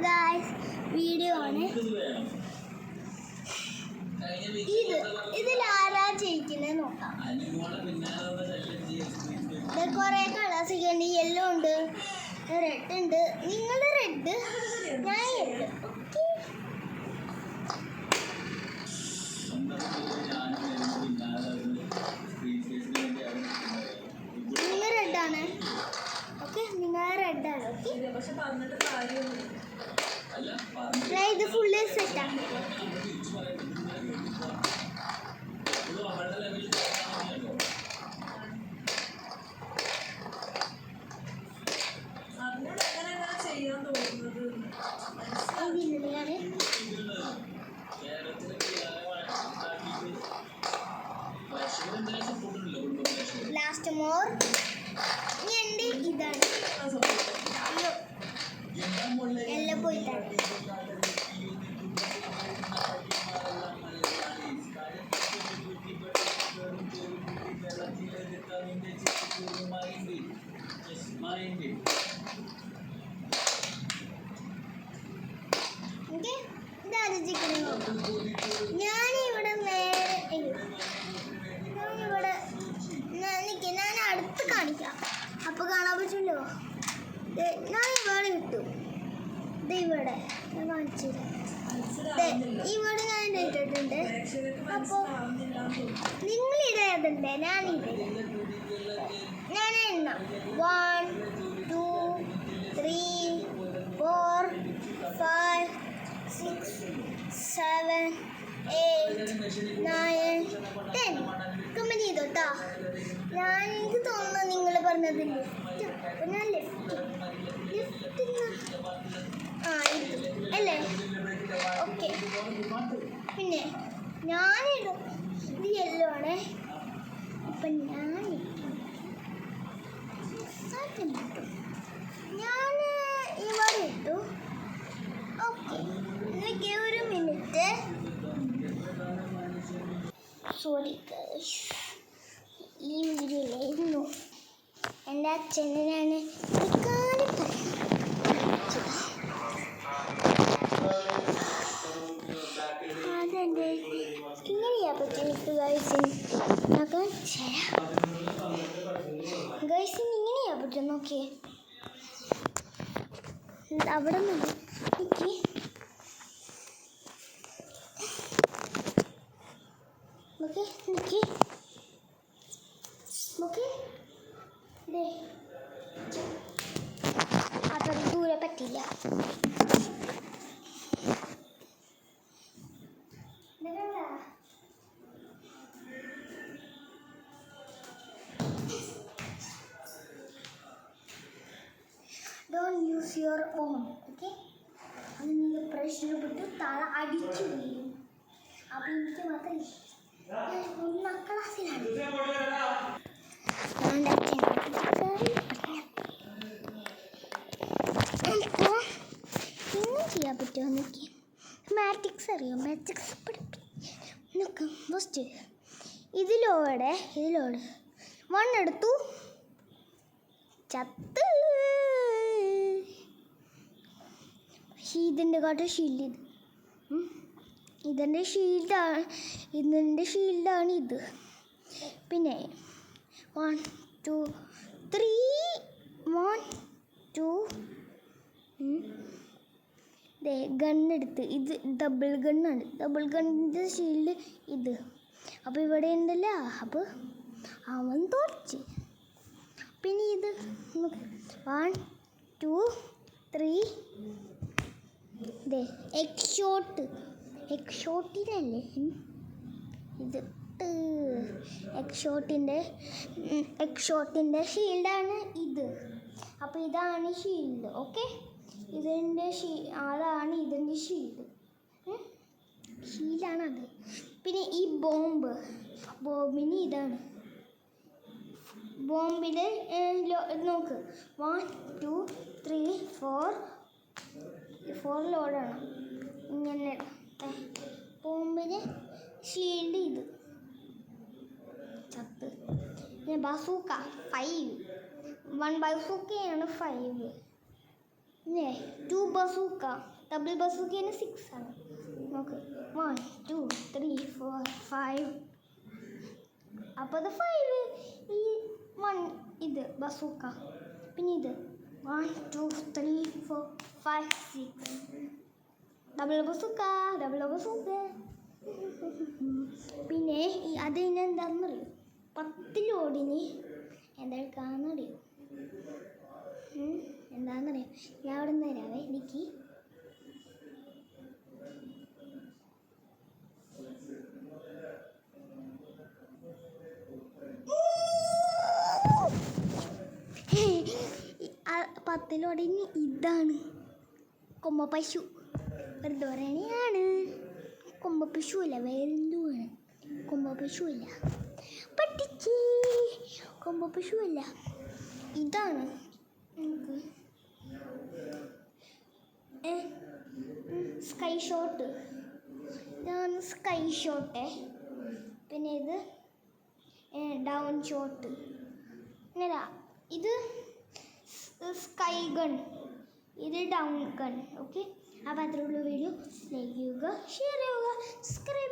Guys, video ആണ്. ഇതിൽ ആരാ ജയിക്കുന്നത് നോക്കാം. കുറെ കളേഴ്സ് ഒക്കെ ഉണ്ട്. യെല്ലോ ഉണ്ട്, റെഡ് ഉണ്ട്. നിങ്ങൾ റെഡ്, ഞാൻ യെല്ലോ. നിങ്ങൾ റെഡാണ്. ഓക്കെ, നിങ്ങൾ റെഡാണ്. ഓക്കെ, ഇത് ഫുള്ള് സെറ്റാണ്. ലാസ്റ്റ് മോർ എൻ്റെ ഇതാണ്. എല്ലാം പോയിട്ടാണ്. ഞാനിവിടെ ഞാൻ അടുത്ത് കാണിക്കാം. അപ്പൊ കാണാൻ പറ്റുമല്ലോ. ഞാൻ ഇവിടെ ഇട്ടു. ഇവിടെ ഞാൻ കാണിച്ചു. ഇവിടെ ഞാൻ ഇട്ടിട്ടുണ്ട്. അപ്പൊ നിങ്ങൾ ഇടേതുണ്ട്, ഞാനിത് ഞാൻ എണ്ണാം. 1 2 3 4 5 6 7 8 9 10. കമന്റ് ചെയ്തോട്ടാ. എനിക്ക് തോന്നുന്നു നിങ്ങൾ പറഞ്ഞത് ലിഫ്റ്റ്. അപ്പൊ ഞാൻ ലിഫ്റ്റ് അല്ലേ? ഓക്കെ, പിന്നെ ഞാനിടും. ഇത് യെല്ലോ ആണ്. അപ്പൊ ഞാൻ ഇവിടെ ഇട്ടു. ഓക്കെ, ഒരു മിനിറ്റ്. സോറി ഗൈസ്, ഈ വീഡിയോയിലായിരുന്നു എൻ്റെ അച്ഛനെ ഞാൻ കാര്യം പറയാം. അതെൻ്റെ ഇങ്ങനെയാ പറ്റും ഗൈസിന്. ഗൈസിന് ഇങ്ങനെയാ പറ്റും. നോക്കിയേ, അവിടെ നിന്ന് എനിക്ക് അത്ര ദൂരെ പറ്റില്ല. Don't use your own. Okay? അത് നിങ്ങൾ പ്രശ്നപ്പെട്ട് തല അടിച്ചു വീഴും. അപ്പം എനിക്ക് മാത്രമേ 1ാം ക്ലാസ്സിലാണ്. ഇപ്പോൾ ഇങ്ങനെ ചെയ്യാൻ പറ്റുമോ നോക്കി. മാറ്റിക്സ് അറിയോ? മാറ്റിക്സ് നോക്കാം. ഫസ്റ്റ് ഇതിലോടെ 1 എടുത്തു, ചത്ത്. ഇതിൻ്റെ കാട്ട് ഷീൽഡ്. ഇതിൻ്റെ ഷീൽഡാണ് ഇത്. പിന്നെ 1 2 3 1 2 ഗണ്ണെടുത്ത്. ഇത് ഡബിൾ ഗണ്ണാണ്. ഡബിൾ ഗണ്ണിൻ്റെ ഷീൽഡ് ഇത്. അപ്പോൾ ഇവിടെ ഉണ്ടല്ലോ. അപ്പോൾ അവൻ തോർച്ച്. പിന്നെ ഇത് 1 2 3 എക്സോട്ടിനല്ലേ ഇത്. എക്സോട്ടിൻ്റെ ഷീൽഡാണ് ഇത്. അപ്പോൾ ഇതാണ് ഷീൽഡ്. ഓക്കെ, അതാണ് ഇതിൻ്റെ ഷീൽഡാണത്. പിന്നെ ഈ ബോംബിന് ഇതാണ്. ബോംബിൽ നോക്ക് 1 2 3 4 ലോഡാണ്. ഇങ്ങനെ ബോംബിന് ഷീൽഡ് ഇത്. ചത്ത്. പിന്നെ ബസൂക്ക 5. 1 ബസൂക്കയാണ് 5. പിന്നെ 2 ബസൂക്ക. ഡബിൾ ബസൂക്കന് 6 ആണ്. നോക്ക് 1 2 3 4 5. അപ്പോൾ അത് 5. ഈ 1 ഇത് ബസൂക്ക. പിന്നെ ഇത് 1 2 3 4 5 6. Double bazooka. പിന്നെ അത് ഇനി എന്താണെന്നറിയോ? 10 ലോഡിന് എന്തെടുക്കാമെന്നറിയോ? എന്താണെന്നറിയോ? ഞാൻ അവിടെ നിന്ന് തരാവേ. എനിക്ക് പത്തിലോടിന് ഇതാണ് കൊമ്പ പശു. വെറുതെ പറയണയാണ്. കൊമ്പ പശു അല്ല, വേറെന്തുമാണ്. കൊമ്പ പശു അല്ല, പട്ടിക്ക് കൊമ്പ പശു അല്ല. ഇതാണ് നമുക്ക് സ്കൈ ഷോട്ട്. ഇതാണ് സ്കൈ ഷോട്ട്. പിന്നെ ഇത് ഡൗൺ ഷോട്ട്. പിന്നെ ഇത് സ്കൈ ഗൺ, ഇത് ഡൗൺ ഗൺ. ഓക്കെ, അപ്പോൾ അത്രയുള്ള വീഡിയോ ലൈക്ക് ചെയ്യുക, ഷെയർ ചെയ്യുക, സബ്സ്ക്രൈബ്